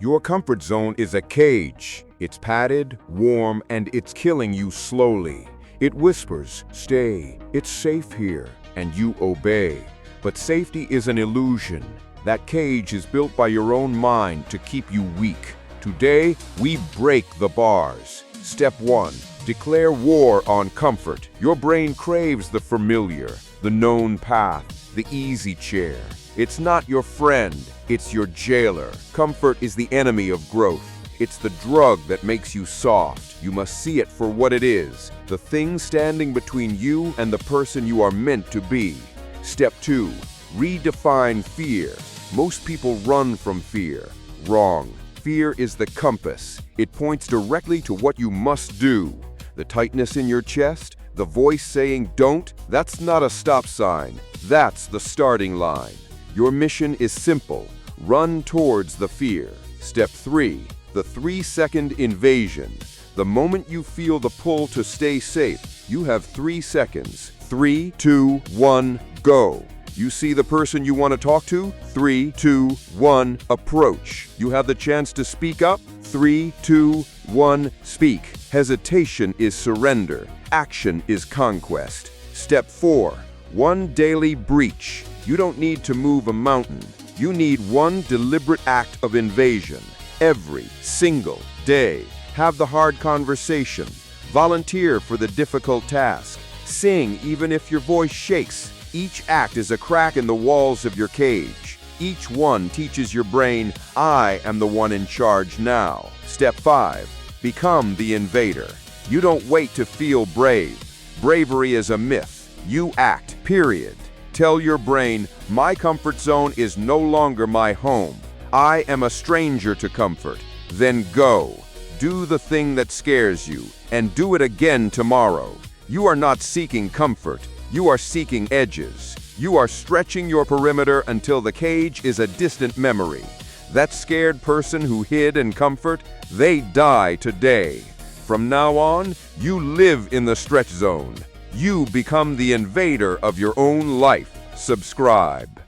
Your comfort zone is a cage. It's padded, warm, and it's killing you slowly. It whispers, "Stay, it's safe here," and you obey. But safety is an illusion. That cage is built by your own mind to keep you weak. Today, we break the bars. Step 1. Declare war on comfort. Your brain craves the familiar, the known path, the easy chair. It's not your friend, it's your jailer. Comfort is the enemy of growth. It's the drug that makes you soft. You must see it for what it is, the thing standing between you and the person you are meant to be. Step 2. Redefine fear. Most people run from fear. Wrong. Fear is the compass. It points directly to what you must do. The tightness in your chest, the voice saying don't, that's not a stop sign. That's the starting line. Your mission is simple. Run towards the fear. Step 3. The 3-second invasion. The moment you feel the pull to stay safe, you have 3 seconds. 3, 2, 1, go. You see the person you want to talk to? 3, 2, 1, approach. You have the chance to speak up? 3, 2, 1, speak. Hesitation is surrender. Action is conquest. Step 4. One daily breach. You don't need to move a mountain. You need one deliberate act of invasion. Every single day. Have the hard conversation. Volunteer for the difficult task. Sing even if your voice shakes. Each act is a crack in the walls of your cage. Each one teaches your brain, I am the one in charge now. Step 5. Become the invader. You don't wait to feel brave. Bravery is a myth. You act, period. Tell your brain, my comfort zone is no longer my home. I am a stranger to comfort. Then go. Do the thing that scares you, and do it again tomorrow. You are not seeking comfort. You are seeking edges. You are stretching your perimeter until the cage is a distant memory. That scared person who hid in comfort, they die today. From now on, you live in the stretch zone. You become the invader of your own life. Subscribe.